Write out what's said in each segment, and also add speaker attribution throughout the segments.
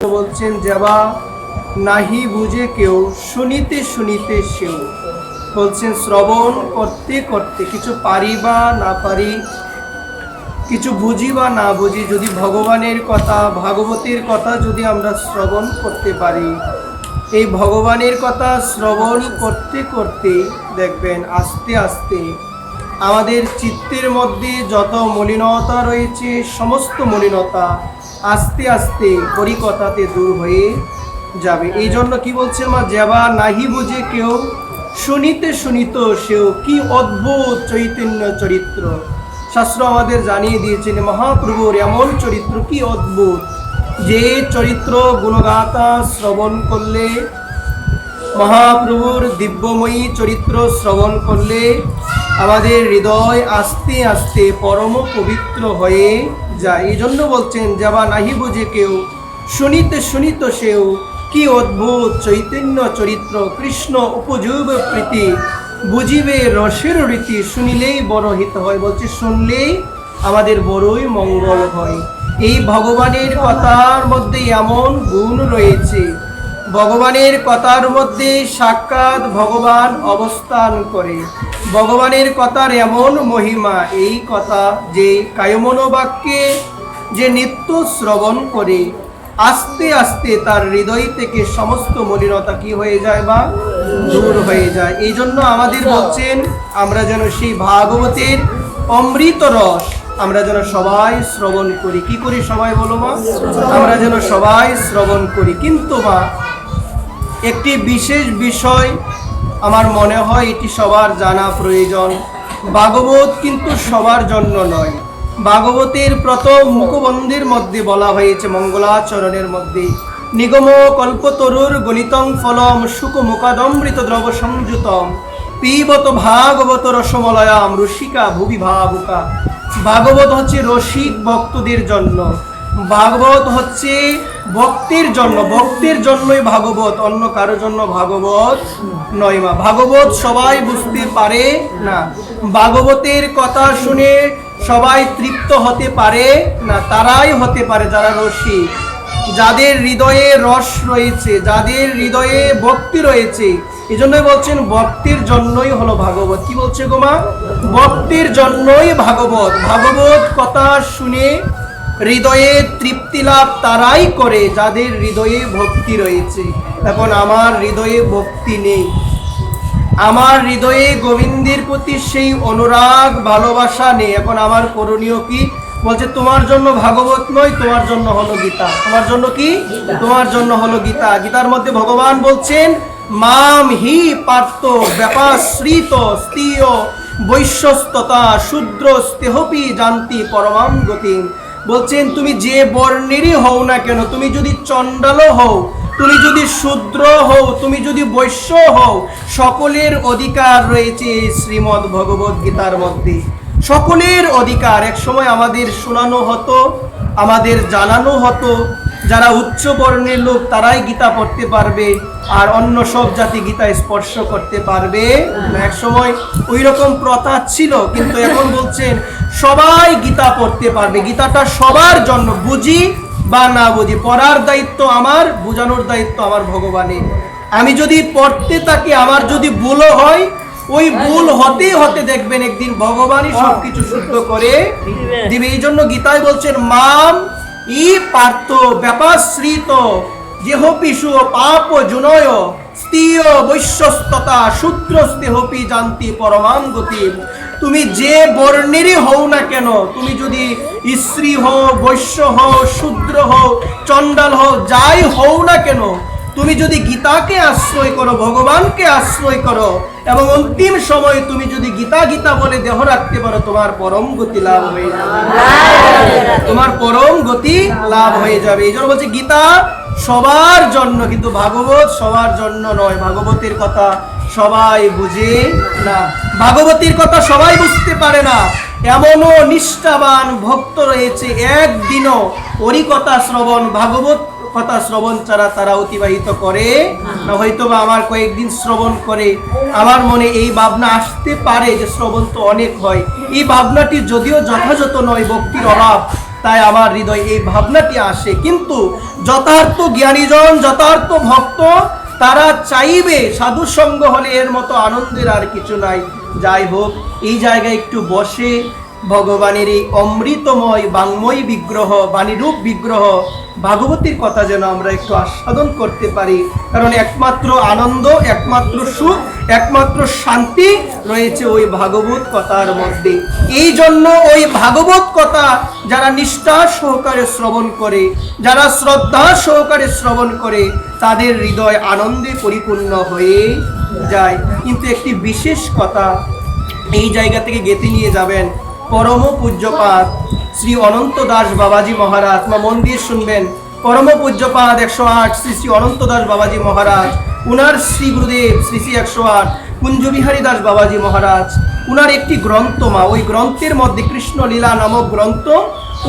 Speaker 1: বলছেন যাবা নাহি বুঝে কেউ শুনিতে শুনিতে সেও। বলছেন শ্রবণ করতে করতে কিছু পারি বা না পারি, কিছু বুঝি বা না বুঝি, যদি ভগবানের কথা ভাগবতের কথা যদি আমরা শ্রবণ করতে পারি, এই ভগবানের কথা শ্রবণ করতে করতে দেখবেন আস্তে আস্তে আমাদের চিত্তের মধ্যে যত মলিনতা রয়েছে সমস্ত মলিনতা আস্তে আস্তে হরিকথাতে দূর হয়ে যাবে। এই জন্য কি বলছে মা, যাবা নাহি বুঝে কেউ শুনিতে শুনিত সেও। কি অদ্ভুত চৈতন্য চরিত্র! শাস্ত্র আমাদের জানিয়ে দিয়েছেন মহাপ্রভুর এমন চরিত্র কি অদ্ভুত, যে চরিত্র গুণগাথা শ্রবণ করলে, মহাপ্রভুর দিব্যময়ী চরিত্র শ্রবণ করলে আমাদের হৃদয় আস্তে আস্তে পরম পবিত্র হয়ে যায়। এই জন্য বলছেন যাবা নাহি বুঝে কেউ শুনিতে শুনিত সেও। কি অদ্ভুত চৈতন্য চরিত্র! কৃষ্ণ উপযোগ প্রীতি বুঝিবে রসের রীতি, শুনিলেই বড় হিত হয়। বলছে শুনলেই আমাদের বড়ই মঙ্গল হয়। এই ভগবানের কথার মধ্যে এমন গুণ রয়েছে, ভগবানের কথার মধ্যে সাক্ষাৎ ভগবান অবস্থান করে, ভগবানের কথার এমন মহিমা। এই কথা যে কায়মনোবাক্যে যে নিত্য শ্রবণ করে আস্তে আস্তে তার হৃদয় থেকে সমস্ত মলিনতা কি হয়ে যায় বা দূর হয়ে যায়। এই জন্য আমাদের বলছেন আমরা যেন সেই ভাগবতের অমৃত রস আমরা যেন সবাই শ্রবণ করি। কি করি সবাই বলো মা? আমরা যেন সবাই শ্রবণ করি। কিন্তু মা একটি বিশেষ বিষয় আমার মনে হয় এটি সবার জানা প্রয়োজন। ভাগবত কিন্তু সবার জন্য নয়। ভাগবতের প্রথম মুখবন্ধের মধ্যে বলা হয়েছে মঙ্গলাচরণের মধ্যে, নিগম কল্পতরুর গণিতং ফলম শুক মুখাদমৃত দ্রব সংযুতম পিবত ভাগবত রসমলয়াম রসিকা ভুবি ভাবুকা। ভাগবত হচ্ছে রসিক ভক্তদের জন্য, ভাগবত হচ্ছে ভক্তের জন্য, ভক্তের জন্যই ভাগবত, অন্য কারোর জন্য ভাগবত নয় মা। ভাগবত সবাই বুঝতে পারে না, ভাগবতের কথা শুনে সবাই তৃপ্ত হতে পারে না। তারাই হতে পারে যারা রসিক, যাদের হৃদয়ে রস রয়েছে, যাদের হৃদয়ে ভক্তি রয়েছে। এই জন্যই বলছেন ভক্তির জন্যই হলো ভাগবত। কি বলছে গো মা? ভক্তির জন্যই ভাগবত। ভাগবত কথা শুনে হৃদয়ে তৃপ্তি লাভ তারাই করে যাদের হৃদয়ে ভক্তি রয়েছে। এখন আমার হৃদয়ে ভক্তি নেই, আমার হৃদয়ে গোবিন্দের প্রতি সেই অনুরাগ ভালোবাসা নেই। এখন আমার করণীয় কি? বলছে তোমার জন্য ভাগবত নয়, তোমার জন্য হলো গীতা। তোমার জন্য কি? তোমার জন্য হলো গীতা। গীতার মধ্যে ভগবান বলছেন মাম হি পার্থ ব্যাপাশ্রিত স্ত্রীয় বৈশ্যস্ততা শূদ্র স্তেহপি জানতি পরমাম গতি। বলছেন তুমি যে বর্ণেরই হও না কেন, তুমি যদি চণ্ডালও হও, তুমি যদি শূদ্র হও, তুমি যদি বৈশ্য হও, সকলের অধিকার রয়েছে শ্রীমদ্ ভগবত গীতার মধ্যে। সকলের অধিকার। এক সময় আমাদের শোনানো হতো, আমাদের জানানো হতো যারা উচ্চ বর্ণের লোক তারাই গীতা পড়তে পারবে, আর অন্য সব জাতি গীতা স্পর্শ করতে পারবে না। এক সময় ওই রকম প্রথা ছিল, কিন্তু এখন বলছেন সবাই গীতা পড়তে পারবে। গীতাটা সবার জন্য, বুঝি বা না বুঝি, পড়ার দায়িত্ব আমার, বোঝানোর দায়িত্ব আমার ভগবানের। আমি যদি পড়তে থাকি, আমার যদি ভুলও হয়, ওই ভুল হতে হতে দেখবেন একদিন ভগবানই সবকিছু শুদ্ধ করে দিবে। এই জন্য গীতায় বলছেন মাম ই পার্থ ব্যাপাশ্রিত যেহ পিশু পাপ জুনয় স্ত্রীয় বৈশ্যস্ততা শূদ্র স্তেহপি জানতি পরমাম গতি। তুমি যে বর্ণেরই হও না কেন, তুমি যদি স্ত্রী হও, বৈশ্য হও, শূদ্র হও, চণ্ডাল হও, যাই হও না কেন, তুমি যদি গীতাকে আশ্রয় করো, ভগবানকে আশ্রয় করো, এবং অন্তিম সময় তুমি যদি গীতা গীতা বলে দেহ রাখতে পারো, তোমার পরম গতি লাভ হয়ে যাবে। তোমার পরম গতি লাভ হয়ে যাবে। এই জন্য বলছে গীতা সবার জন্য, কিন্তু ভাগবত সবার জন্য নয়। ভাগবতের কথা সবাই বুঝে না, ভাগবতের কথা সবাই বুঝতে পারে না। এমনও নিষ্ঠাবান ভক্ত রয়েছে একদিনও হরিকথা শ্রবণ, ভাগবত কথা শ্রবণ ছাড়া তারা অতিবাহিত করে না। হয়তো বা আমার কয়েকদিন শ্রবণ করে আমার মনে এই ভাবনা আসতে পারে যে শ্রবণ তো অনেক হয়। এই ভাবনাটি যদিও যথাযথ নয়, ভক্তির অভাব, তাই আমার হৃদয়ে এই ভাবনাটি আসে। কিন্তু যথার্থ জ্ঞানীজন, যথার্থ ভক্ত তারা চাইবে সাধু সঙ্গ হলে এর মতো আনন্দের আর কিছু নাই। যাই হোক, এই জায়গায় একটু বসে ভগবানের এই অমৃতময় বাংময় বিগ্রহ, বাণীরূপ বিগ্রহ ভাগবতীর কথা যেন আমরা একটু আস্বাদন করতে পারি। কারণ একমাত্র আনন্দ, একমাত্র সুখ, একমাত্র শান্তি রয়েছে ওই ভাগবত কথার মধ্যে। এই জন্য ওই ভাগবত কথা যারা নিষ্ঠা সহকারে শ্রবণ করে, যারা শ্রদ্ধা সহকারে শ্রবণ করে, তাদের হৃদয় আনন্দে পরিপূর্ণ হয়ে যায়। কিন্তু একটি বিশেষ কথা এই জায়গা থেকে গেঁথে নিয়ে যাবেন পরম পূজ্যপাদ শ্রী অনন্ত দাস বাবাজি মহারাজ। মন দিয়ে শুনবেন, পরম পূজ্যপাদ 108 শ্রী শ্রী অনন্ত দাস বাবাজি মহারাজ, উনার শ্রী গুরুদেব শ্রী শ্রী 108 কুঞ্জবিহারী দাস বাবাজি মহারাজ, উনার একটি গ্রন্থ মা, ওই গ্রন্থের মধ্যে কৃষ্ণ লীলা নামক গ্রন্থ,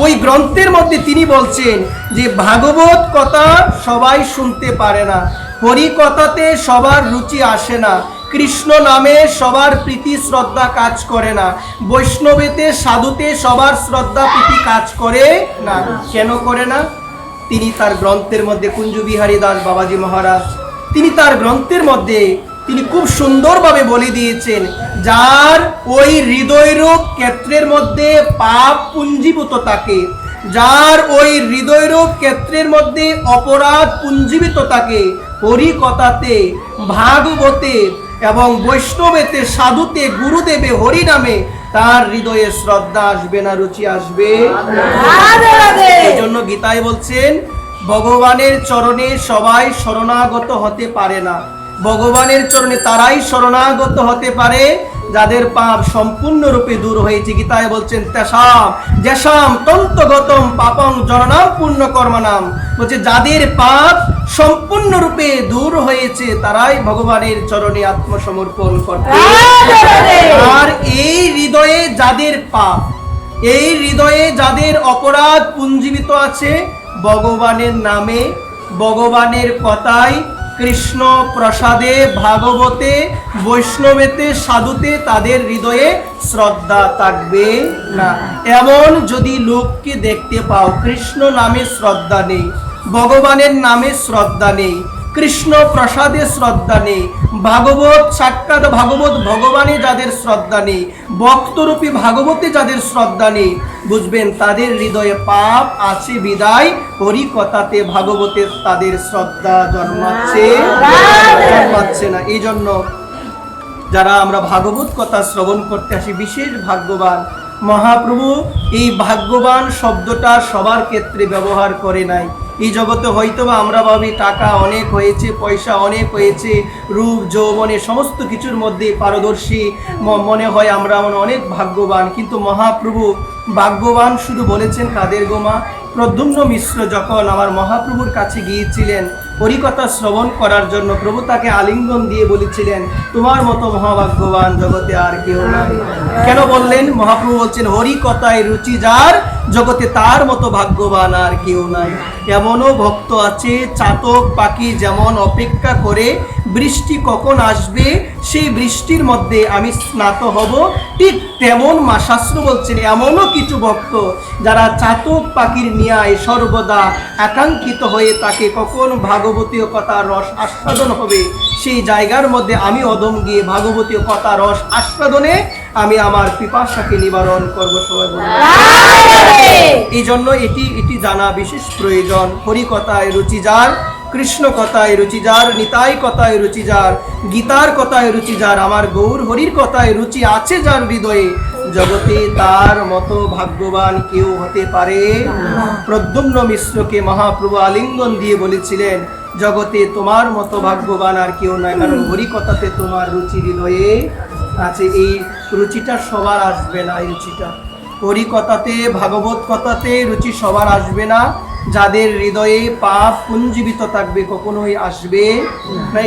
Speaker 1: ওই গ্রন্থের মধ্যে তিনি বলছেন যে ভাগবত কথা সবাই শুনতে পারে না, হরি কথাতে সবার রুচি আসে না, কৃষ্ণ নামে সবার প্রীতি শ্রদ্ধা কাজ করে না, বৈষ্ণবেতে সাধুতে সবার শ্রদ্ধা প্রীতি কাজ করে না। কেন করে না? তিনি তার গ্রন্থের মধ্যে, কুঞ্জবিহারী দাস বাবাজি মহারাজ তিনি তার গ্রন্থের মধ্যে তিনি খুব সুন্দরভাবে বলে দিয়েছেন, যার ওই হৃদয়রূপ ক্ষেত্রের মধ্যে পাপ পুঞ্জীভূত থাকে, যার ওই হৃদয়রূপ ক্ষেত্রের মধ্যে অপরাধ পুঞ্জীভূত থাকে, হরি কথাতে, ভাগবতে এবং বৈষ্ণবেতে, সাধুতে, গুরুদেবে, হরি নামে তার হৃদয়ে শ্রদ্ধা আসবে না, রুচি আসবে। এই জন্য গীতায় বলছেন ভগবানের চরণে সবাই শরণাগত হতে পারে না, ভগবানের চরণে তারাই শরণাগত হতে পারে যাদের পাপ সম্পূর্ণরূপে দূর হয়েছে। গীতায় বলছেন তেষাম যেষাম তন্তগতম পাপং জননাম পুণ্য কর্মনাম, বলছে যাদের পাপ সম্পূর্ণরূপে দূর হয়েছে তারাই ভগবানের চরণে আত্মসমর্পণ করতে। আর এই হৃদয়ে যাদের পাপ, এই হৃদয়ে যাদের অপরাধ পুঞ্জীবিত আছে, ভগবানের নামে, ভগবানের কথায়, কৃষ্ণ প্রসাদে, ভাগবতে, বৈষ্ণবেতে, সাধুতে তাদের হৃদয়ে শ্রদ্ধা থাকবে না। এমন যদি লোককে দেখতে পাও কৃষ্ণ নামে শ্রদ্ধা নেই, ভগবানের নামে শ্রদ্ধা নেই, কৃষ্ণ প্রসাদে শ্রদ্ধা নেই, ভাগবত সাক্ষাৎ ভাগবত ভগবানে যাদের শ্রদ্ধা নেই, ভক্তরূপী ভাগবতে যাদের শ্রদ্ধা নেই, বুঝবেন তাদের হৃদয়ে পাপ আছে বিদায় হরি কথাতে, ভাগবতে তাদের শ্রদ্ধা জন্মাচ্ছে না। এই জন্য যারা আমরা ভাগবত কথা শ্রবণ করতে আসি বিশেষ ভাগ্যবান। মহাপ্রভু এই ভাগ্যবান শব্দটা সবার ক্ষেত্রে ব্যবহার করে নাই। এই জগতে হয়তোবা আমরা ভাবি টাকা অনেক হয়েছে, পয়সা অনেক হয়েছে, রূপ যৌবনে সমস্ত কিছুর মধ্যে পারদর্শী মনে হয় আমরা অনেক ভাগ্যবান। কিন্তু মহাপ্রভু ভাগ্যবান শুধু বলেছেন কাদের গোমা? প্রদ্যুম্ন মিশ্র যখন আমার মহাপ্রভুর কাছে গিয়েছিলেন হরিকথা শ্রবণ করার জন্য, প্রভু তাকে আলিঙ্গন দিয়ে বলেছিলেন তোমার মতো মহাভাগ্যবান জগতে আর কেউ নাই। কেন বললেন? মহাপ্রভু বলছেন হরিকথায় রুচি যার জগতে তার মতো ভাগ্যবান আর কেউ নাই। এমনও ভক্ত আছে চাতক পাখি যেমন অপেক্ষা করে বৃষ্টি কখন আসবে সেই বৃষ্টির মধ্যে আমি স্নাত হব, ঠিক তেমন মা শাস্ত্র বলছেন এমনও কিছু ভক্ত যারা চাতক পাখির ন্যায় সর্বদা আকাঙ্ক্ষিত হয়ে তাকে কখন ভাগবতীয় কথা রস আস্বাদন হবে সেই জায়গার মধ্যে আমি অদম গিয়ে ভাগবতীয় কথা রস আস্বাদনে আমি আমার পিপাসাকে নিবারণ করবো। সবাই এই জন্য এটি জানা বিশেষ প্রয়োজন। হরি কথায় রুচি যার, কৃষ্ণ কথায় রুচি যার, নিতাই কথায় রুচি যার, গীতার কথায় রুচি যার, আমার গৌর হরির কথায় রুচি আছে যার হৃদয়ে, জগতে তার মতো ভাগ্যবান কেউ হতে পারে। প্রদ্যুম্ন মিশ্রকে মহাপ্রভু আলিঙ্গন দিয়ে বলেছিলেন জগতে তোমার মতো ভাগ্যবান আর কেউ নয়, কারণ হরি কথাতে তোমার রুচি হৃদয়ে আছে। এই রুচিটা সবার আসবে না, এই রুচিটা হরি কথাতে, ভাগবত কথাতে রুচি সবার আসবে না। যাদের হৃদয়ে পাপ পুঞ্জীবিত থাকবে কখনোই আসবে না।